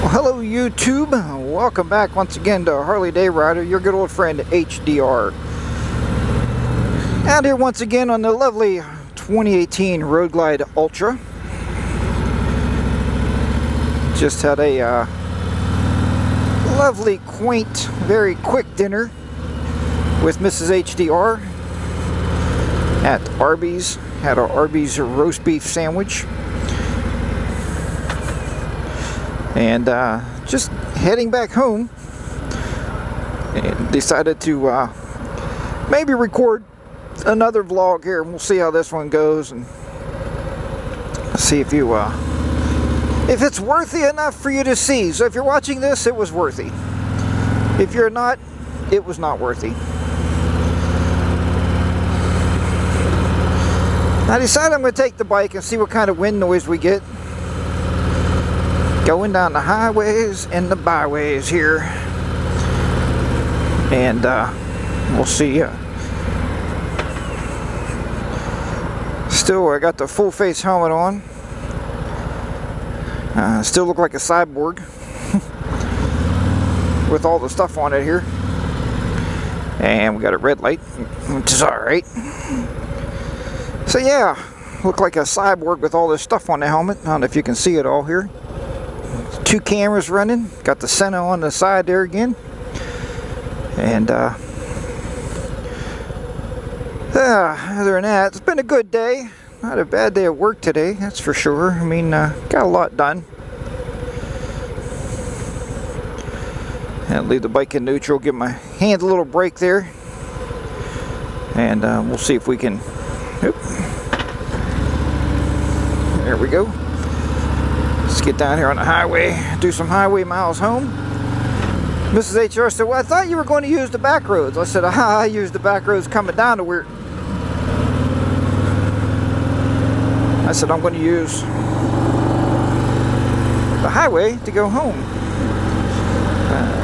Well, hello YouTube, welcome back once again to Harley Day Rider, your good old friend HDR. Out here once again on the lovely 2018 Road Glide Ultra. Just had a lovely, quaint, very quick dinner with Mrs. HDR at Arby's. Had an Arby's roast beef sandwich. And just heading back home, and decided to maybe record another vlog here, and we'll see how this one goes, and see if you if it's worthy enough for you to see. So if you're watching this, it was worthy. If you're not, it was not worthy. I decided I'm going to take the bike and see what kind of wind noise we get going down the highways and the byways here, and we'll see. Still, I got the full face helmet on. Still look like a cyborg with all the stuff on it here, and we got a red light, which is alright. So yeah, look like a cyborg with all this stuff on the helmet. I don't know if you can see it all here. Two cameras running, got the Senna on the side there again, and other than that, it's been a good day. Not a bad day at work today, that's for sure. I mean, got a lot done. And leave the bike in neutral, give my hand a little break there, and we'll see if we can. Oop. There we go. Let's get down here on the highway, do some highway miles home. Mrs. HR said, well, I thought you were going to use the back roads. I said, I used the back roads coming down to where... I said, I'm going to use the highway to go home.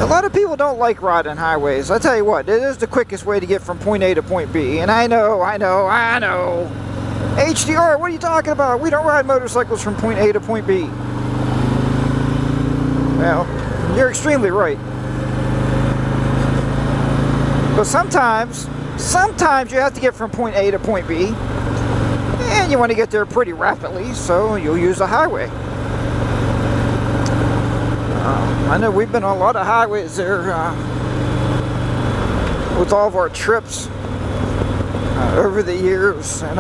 A lot of people don't like riding highways. I tell you what, it is the quickest way to get from point A to point B. And I know. HDR, what are you talking about? We don't ride motorcycles from point A to point B. Well, you're extremely right. But sometimes you have to get from point A to point B, and you want to get there pretty rapidly, so you'll use a highway. I know we've been on a lot of highways there with all of our trips over the years. I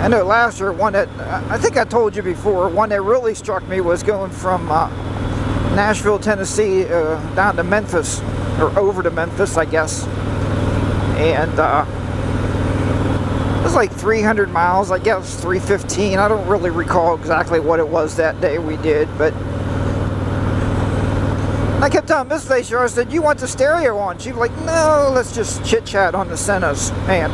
know last year, one that I think I told you before, one that really struck me was going from Nashville, Tennessee down to Memphis, or over to Memphis, I guess. And it was like 300 miles, I guess 315. I don't really recall exactly what it was that day we did, but I kept telling Miss Fisher, I said, you want the stereo on? She was like, no, let's just chit-chat on the Sennas. And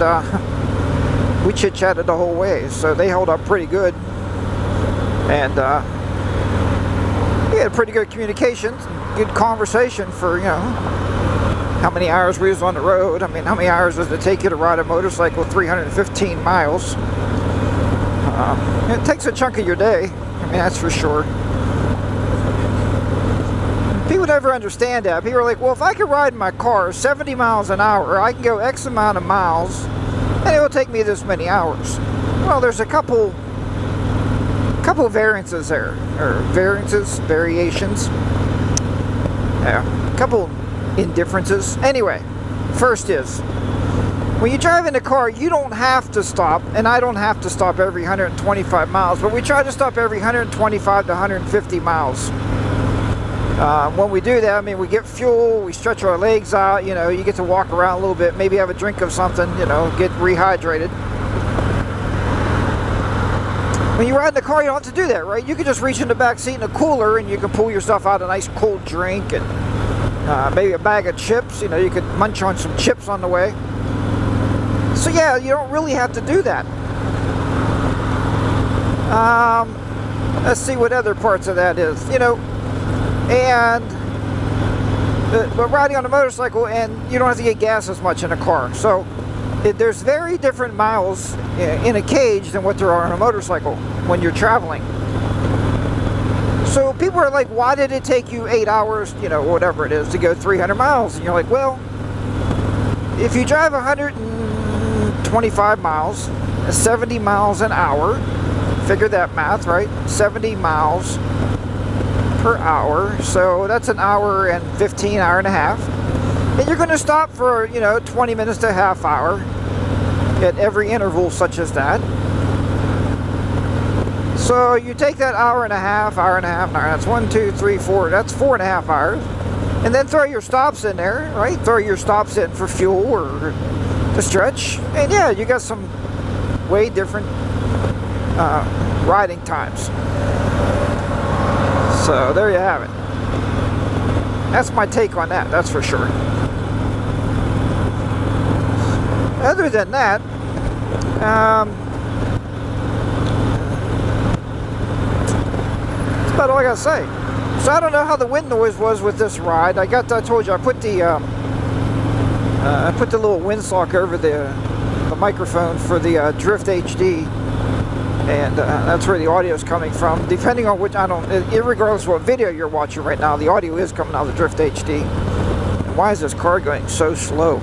we chit-chatted the whole way, so they held up pretty good. And we had pretty good communication, good conversation for, you know, how many hours we was on the road. I mean, how many hours does it take you to ride a motorcycle 315 miles? It takes a chunk of your day. I mean, that's for sure. People never understand that. People are like, well, if I could ride in my car 70 miles an hour, I can go X amount of miles, and it will take me this many hours. Well, there's a couple variances there, or variations. Yeah, a couple indifferences. Anyway, first is, when you drive in a car, you don't have to stop, and I don't have to stop every 125 miles, but we try to stop every 125 to 150 miles. When we do that, I mean, we get fuel, we stretch our legs out, you know, you get to walk around a little bit, maybe have a drink of something, you know, get rehydrated. When you ride in the car, you don't have to do that, right? You can just reach in the back seat in a cooler and you can pull yourself out a nice cold drink and maybe a bag of chips. You know, you could munch on some chips on the way. So yeah, you don't really have to do that. Let's see what other parts of that is, you know. And but riding on a motorcycle, and you don't have to get gas as much in a car. So there's very different miles in a cage than what there are on a motorcycle when you're traveling. So people people are like, why did it take you 8 hours, you know, whatever it is, to go 300 miles? And you're like, well, if you drive 125 miles, 70 miles an hour, figure that math, right? 70 miles per hour, so that's an hour and 15, hour and a half. And you're going to stop for, you know, 20 minutes to a half hour at every interval such as that. So you take that hour and a half, that's 1, 2, 3, 4, that's 4.5 hours. And then throw your stops in there, right? Throw your stops in for fuel or to stretch. And yeah, you got some way different riding times. So there you have it. That's my take on that, that's for sure. Other than that, that's about all I gotta say. So I don't know how the wind noise was with this ride. I told you I put the little windsock over the microphone for the Drift HD, and that's where the audio is coming from. Depending on which, irregardless of what video you're watching right now, the audio is coming out of the Drift HD. And why is this car going so slow?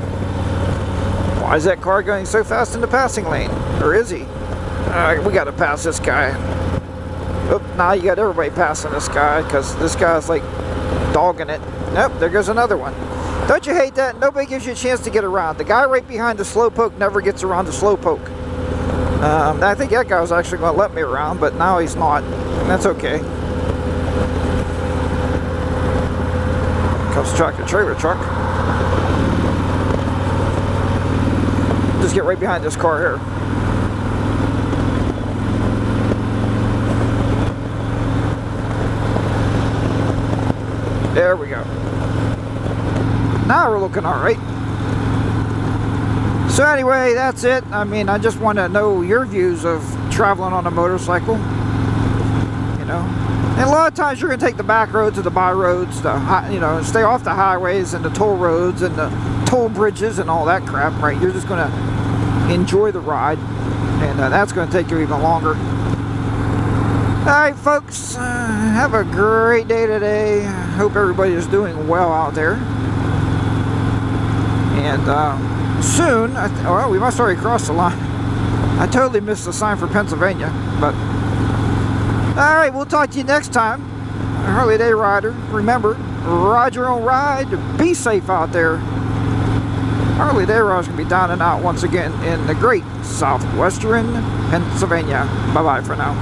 Why is that car going so fast in the passing lane? Or is he? We gotta pass this guy. Oop, now you got everybody passing this guy because this guy's like dogging it. Nope, there goes another one. Don't you hate that? Nobody gives you a chance to get around. The guy right behind the slowpoke never gets around the slowpoke. I think that guy was actually going to let me around, but now he's not. That's okay. Comes tractor trailer truck. Just get right behind this car here. There we go. Now we're looking all right. So anyway, that's it. I mean, I just want to know your views of traveling on a motorcycle. You know, and a lot of times you're going to take the back roads or the by roads, you know, stay off the highways and the toll roads and the toll bridges and all that crap, right? You're just going to enjoy the ride, and that's going to take you even longer. Alright folks, have a great day today. Hope everybody is doing well out there. And soon, well, we must already cross the line. I totally missed the sign for Pennsylvania. But alright, we'll talk to you next time. Harley Day Rider, remember, ride your own ride, be safe out there. Harley Day Rider's going to be down and out once again in the great southwestern Pennsylvania. Bye-bye for now.